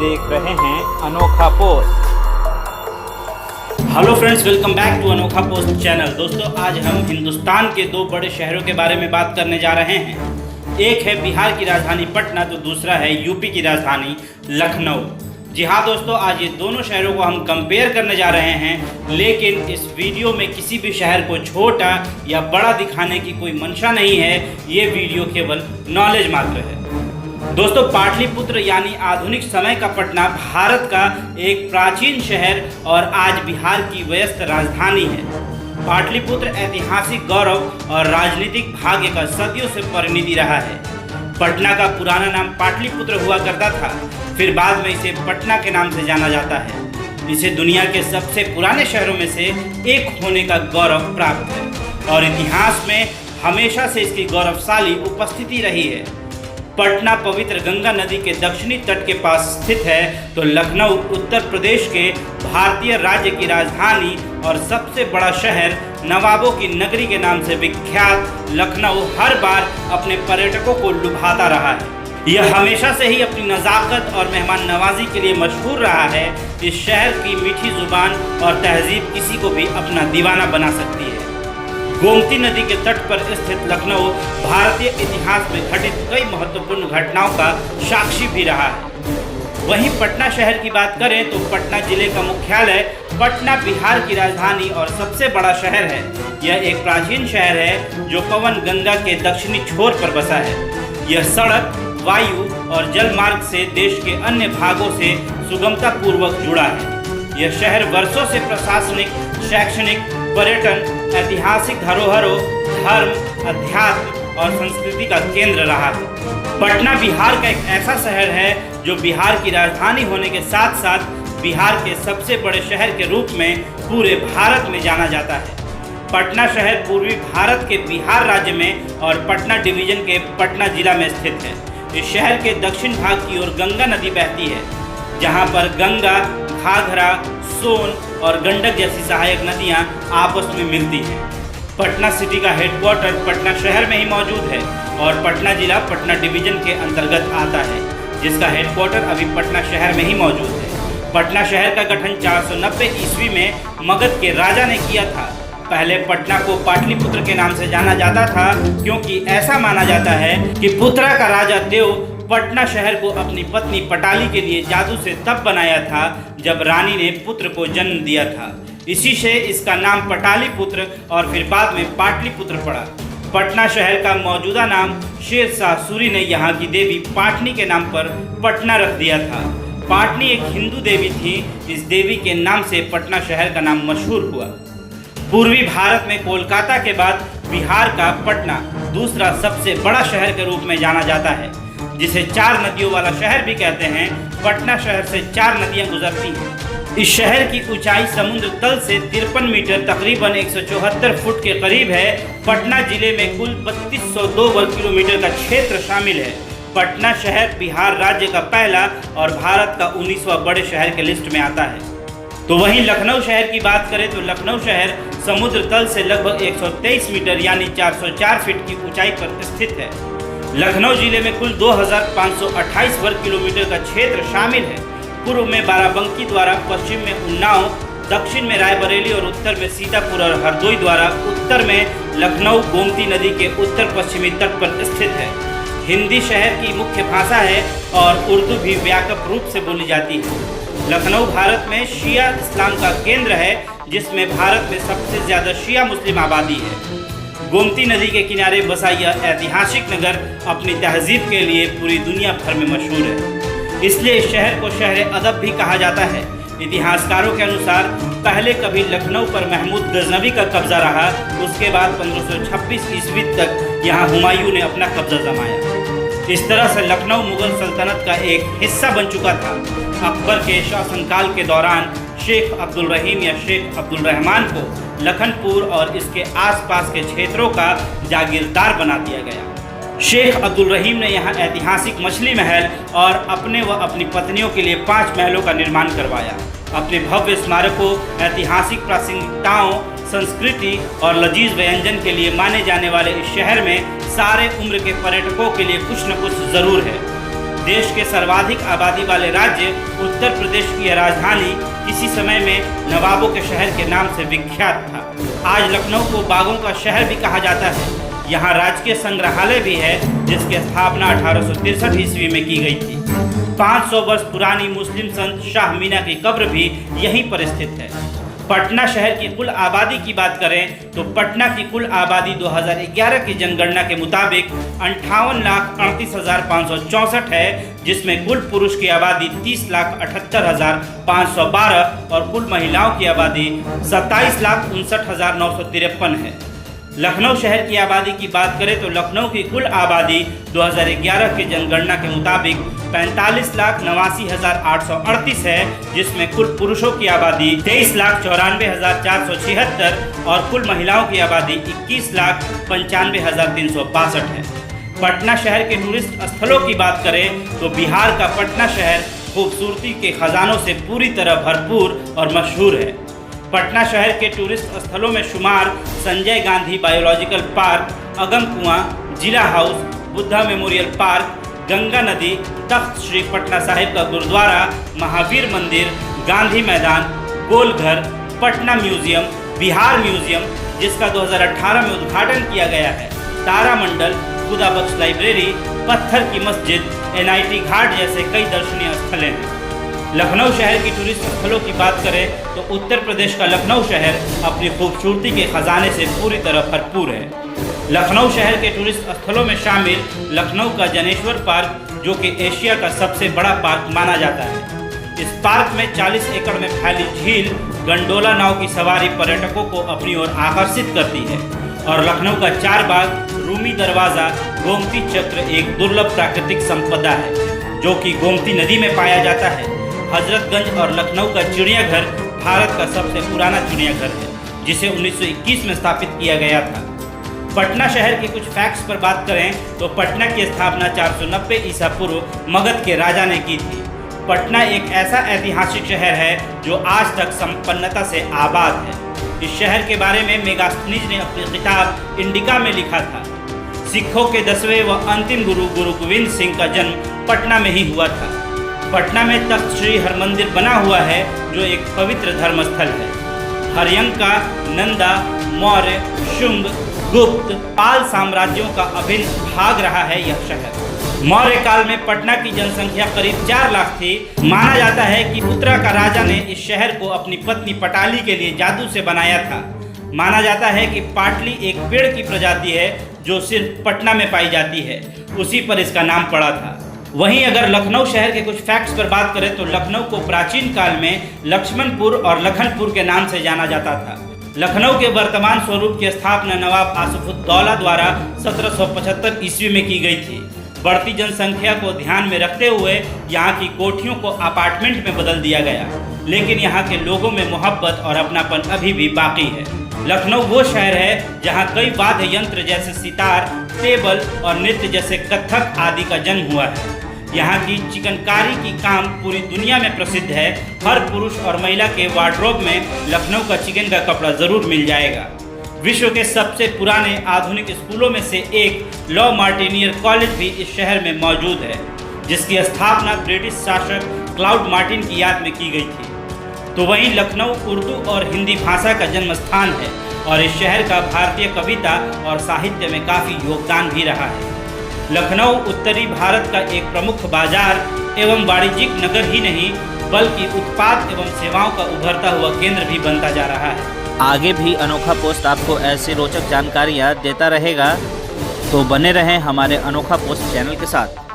देख रहे हैं Anokha post. Hello friends, welcome back to Anokha post channel. दोस्तों, आज हम हिंदुस्तान के दो बड़े शहरों के बारे में बात करने जा रहे हैं। एक है बिहार की राजधानी पटना, तो दूसरा है यूपी की राजधानी लखनऊ। जी हाँ दोस्तों, आज ये दोनों शहरों को हम कंपेयर करने जा रहे हैं, लेकिन इस वीडियो में किसी भी शहर को छोटा या बड़ा दिखाने की कोई मंशा नहीं है। ये वीडियो केवल नॉलेज मात्र है। दोस्तों, पाटलिपुत्र यानी आधुनिक समय का पटना भारत का एक प्राचीन शहर और आज बिहार की व्यस्त राजधानी है। पाटलिपुत्र ऐतिहासिक गौरव और राजनीतिक भाग्य का सदियों से परिणति रहा है। पटना का पुराना नाम पाटलिपुत्र हुआ करता था, फिर बाद में इसे पटना के नाम से जाना जाता है। इसे दुनिया के सबसे पुराने शहरों में से एक होने का गौरव प्राप्त है और इतिहास में हमेशा से इसकी गौरवशाली उपस्थिति रही है। पटना पवित्र गंगा नदी के दक्षिणी तट के पास स्थित है, तो लखनऊ उत्तर प्रदेश के भारतीय राज्य की राजधानी और सबसे बड़ा शहर नवाबों की नगरी के नाम से विख्यात लखनऊ हर बार अपने पर्यटकों को लुभाता रहा है। यह हमेशा से ही अपनी नज़ाकत और मेहमान नवाजी के लिए मशहूर रहा है। इस शहर की मीठी जुबान और तहजीब किसी को भी अपना दीवाना बना सकती है। गोमती नदी के तट पर स्थित लखनऊ भारतीय इतिहास में घटित कई महत्वपूर्ण घटनाओं का साक्षी भी रहा है। वहीं पटना शहर की बात करें तो पटना जिले का मुख्यालय पटना बिहार की राजधानी और सबसे बड़ा शहर है। यह एक प्राचीन शहर है जो पवन गंगा के दक्षिणी छोर पर बसा है। यह सड़क, वायु और जल मार्ग से देश के अन्य भागों से सुगमता पूर्वक जुड़ा है। यह शहर वर्षों से प्रशासनिक, शैक्षणिक, पर्यटन, ऐतिहासिक धरोहरों, धर्म, अध्यात्म और संस्कृति का केंद्र रहा है। पटना बिहार का एक ऐसा शहर है जो बिहार की राजधानी होने के साथ साथ बिहार के सबसे बड़े शहर के रूप में पूरे भारत में जाना जाता है। पटना शहर पूर्वी भारत के बिहार राज्य में और पटना डिवीजन के पटना जिला में स्थित है। इस शहर के दक्षिण भाग की ओर गंगा नदी बहती है, जहाँ पर गंगा, घाघरा, सोन और गंडक जैसी सहायक नदियाँ आपस में मिलती हैं। पटना सिटी का हेडक्वार्टर पटना शहर में ही मौजूद है और पटना जिला पटना डिवीजन के अंतर्गत आता है, जिसका हेडक्वार्टर अभी पटना शहर में ही मौजूद है। पटना शहर का गठन 490 ईस्वी में मगध के राजा ने किया था। पहले पटना को पाटलिपुत्र के नाम से जाना जाता था, क्योंकि ऐसा माना जाता है कि पुत्रा का राजा देव पटना शहर को अपनी पत्नी पटाली के लिए जादू से तब बनाया था जब रानी ने पुत्र को जन्म दिया था। इसी से इसका नाम पटालीपुत्र और फिर बाद में पाटलिपुत्र पड़ा। पटना शहर का मौजूदा नाम शेर शाह सूरी ने यहाँ की देवी पाटनी के नाम पर पटना रख दिया था। पाटनी एक हिंदू देवी थी। इस देवी के नाम से पटना शहर का नाम मशहूर हुआ। पूर्वी भारत में कोलकाता के बाद बिहार का पटना दूसरा सबसे बड़ा शहर के रूप में जाना जाता है, जिसे 4 नदियों वाला शहर भी कहते हैं। पटना शहर से 4 नदियां गुजरती हैं। इस शहर की ऊंचाई समुद्र तल से 53 मीटर तकरीबन 174 फुट के करीब है। पटना जिले में कुल 3202 वर्ग किलोमीटर का क्षेत्र शामिल है। पटना शहर बिहार राज्य का पहला और भारत का 19वां बड़े शहर के लिस्ट में आता है। तो वहीं लखनऊ शहर की बात करें तो लखनऊ शहर समुद्र तल से लगभग 123 मीटर यानी 404 फीट की ऊंचाई पर स्थित है। लखनऊ जिले में कुल 2528 वर्ग किलोमीटर का क्षेत्र शामिल है। पूर्व में बाराबंकी द्वारा, पश्चिम में उन्नाव, दक्षिण में रायबरेली और उत्तर में सीतापुर और हरदोई द्वारा, उत्तर में लखनऊ गोमती नदी के उत्तर पश्चिमी तट पर स्थित है। हिंदी शहर की मुख्य भाषा है और उर्दू भी व्यापक रूप से बोली जाती है। लखनऊ भारत में शिया इस्लाम का केंद्र है, जिसमें भारत में सबसे ज़्यादा शिया मुस्लिम आबादी है। गोमती नदी के किनारे बसा यह ऐतिहासिक नगर अपनी तहजीब के लिए पूरी दुनिया भर में मशहूर है। इसलिए इस शहर को शहर अदब भी कहा जाता है। इतिहासकारों के अनुसार पहले कभी लखनऊ पर महमूद गजनवी का कब्जा रहा, उसके बाद 1526 ईस्वी तक यहाँ हुमायूं ने अपना कब्जा जमाया। इस तरह से लखनऊ मुगल सल्तनत का एक हिस्सा बन चुका था। अकबर के शासनकाल के दौरान शेख अब्दुल रहीम या शेख अब्दुल रहमान को लखनपुर और इसके आसपास के क्षेत्रों का जागीरदार बना दिया गया। शेख अब्दुल रहीम ने यहाँ ऐतिहासिक मछली महल और अपने व अपनी पत्नियों के लिए 5 महलों का निर्माण करवाया। अपने भव्य स्मारकों, ऐतिहासिक प्रासंगिकताओं, संस्कृति और लजीज व्यंजन के लिए माने जाने वाले इस शहर में सारे उम्र के पर्यटकों के लिए कुछ न कुछ ज़रूर है। देश के सर्वाधिक आबादी वाले राज्य उत्तर प्रदेश की राजधानी किसी समय में नवाबों के शहर के नाम से विख्यात था। आज लखनऊ को बागों का शहर भी कहा जाता है। यहाँ राजकीय संग्रहालय भी है, जिसकी स्थापना 1863 ईस्वी में की गई थी। 500 वर्ष पुरानी मुस्लिम संत शाह मीना की कब्र भी यहीं पर स्थित है। पटना शहर की कुल आबादी की बात करें तो पटना की कुल आबादी 2011 की जनगणना के मुताबिक 58,38,564 है, जिसमें कुल पुरुष की आबादी 30,78,512 और कुल महिलाओं की आबादी 27,59,953 है। लखनऊ शहर की आबादी की बात करें तो लखनऊ की कुल आबादी 2011 की जनगणना के मुताबिक 45,89,838 है, जिसमें कुल पुरुषों की आबादी 23,94,476 और कुल महिलाओं की आबादी 21,95,362 है। पटना शहर के टूरिस्ट स्थलों की बात करें तो बिहार का पटना शहर खूबसूरती के खजानों से पूरी तरह भरपूर और मशहूर है। पटना शहर के टूरिस्ट स्थलों में शुमार संजय गांधी बायोलॉजिकल पार्क, अगम कुआं, जिला house, Buddha memorial park, Ganga नदी, तख्त श्री पटना साहिब का गुरुद्वारा, महावीर मंदिर, गांधी मैदान, गोलघर, पटना म्यूजियम, बिहार म्यूजियम जिसका 2018 में उद्घाटन किया गया है, तारामंडल, खुदा बख्श लाइब्रेरी, पत्थर की मस्जिद, NIT घाट जैसे कई दर्शनीय स्थलें हैं। लखनऊ शहर की टूरिस्ट स्थलों की बात करें तो उत्तर प्रदेश का लखनऊ शहर अपनी खूबसूरती के खजाने से पूरी तरह भरपूर है। लखनऊ शहर के टूरिस्ट स्थलों में शामिल लखनऊ का जनेश्वर पार्क, जो कि एशिया का सबसे बड़ा पार्क माना जाता है। इस पार्क में 40 एकड़ में फैली झील गंडोला नाव की सवारी पर्यटकों को अपनी ओर आकर्षित करती है। और लखनऊ का चार बाग, रूमी दरवाज़ा, गोमती चक्र एक दुर्लभ प्राकृतिक संपदा है, जो कि गोमती नदी में पाया जाता है। हजरतगंज और लखनऊ का चिड़ियाघर भारत का सबसे पुराना चिड़ियाघर है, जिसे 1921 में स्थापित किया गया था। पटना शहर के कुछ फैक्ट्स पर बात करें तो पटना की स्थापना 490 ईसा पूर्व मगध के राजा ने की थी। पटना एक ऐसा ऐतिहासिक शहर है जो आज तक संपन्नता से आबाद है। इस शहर के बारे में मेगास्थनीज ने अपनी किताब इंडिका में लिखा था। सिखों के 10वें व अंतिम गुरु गुरु गोविंद सिंह का जन्म पटना में ही हुआ था। पटना में तख्त श्री हरमंदिर बना हुआ है, जो एक पवित्र धर्मस्थल है। हरियंका, नंदा, मौर्य, शुंग, गुप्त, पाल साम्राज्यों का अभिन्न भाग रहा है यह शहर। मौर्य काल में पटना की जनसंख्या करीब 4 लाख थी। माना जाता है कि उत्तरा का राजा ने इस शहर को अपनी पत्नी पटाली के लिए जादू से बनाया था। माना जाता है कि पाटली एक पेड़ की प्रजाति है जो सिर्फ पटना में पाई जाती है, उसी पर इसका नाम पड़ा था। वहीं अगर लखनऊ शहर के कुछ फैक्ट्स पर बात करें तो लखनऊ को प्राचीन काल में लक्ष्मणपुर और लखनपुर के नाम से जाना जाता था। लखनऊ के वर्तमान स्वरूप की स्थापना नवाब आसिफुद्दौला द्वारा 1775 ईस्वी में की गई थी। बढ़ती जनसंख्या को ध्यान में रखते हुए यहाँ की कोठियों को अपार्टमेंट में बदल दिया गया, लेकिन यहाँ के लोगों में मोहब्बत और अपनापन अभी भी बाकी है। लखनऊ वो शहर है जहाँ कई वाद्य यंत्र जैसे सितार, टेबल और नृत्य जैसे कथक आदि का जन्म हुआ है। यहाँ की चिकनकारी की काम पूरी दुनिया में प्रसिद्ध है। हर पुरुष और महिला के वार्डरोब में लखनऊ का चिकन का कपड़ा जरूर मिल जाएगा। विश्व के सबसे पुराने आधुनिक स्कूलों में से एक लॉ मार्टिनियर कॉलेज भी इस शहर में मौजूद है, जिसकी स्थापना ब्रिटिश शासक क्लाउड मार्टिन की याद में की गई थी। तो वहीं लखनऊ उर्दू और हिंदी भाषा का जन्म स्थान है और इस शहर का भारतीय कविता और साहित्य में काफ़ी योगदान भी रहा है। लखनऊ उत्तरी भारत का एक प्रमुख बाजार एवं वाणिज्यिक नगर ही नहीं, बल्कि उत्पाद एवं सेवाओं का उभरता हुआ केंद्र भी बनता जा रहा है। आगे भी अनोखा पोस्ट आपको ऐसी रोचक जानकारियाँ देता रहेगा, तो बने रहें हमारे अनोखा पोस्ट चैनल के साथ।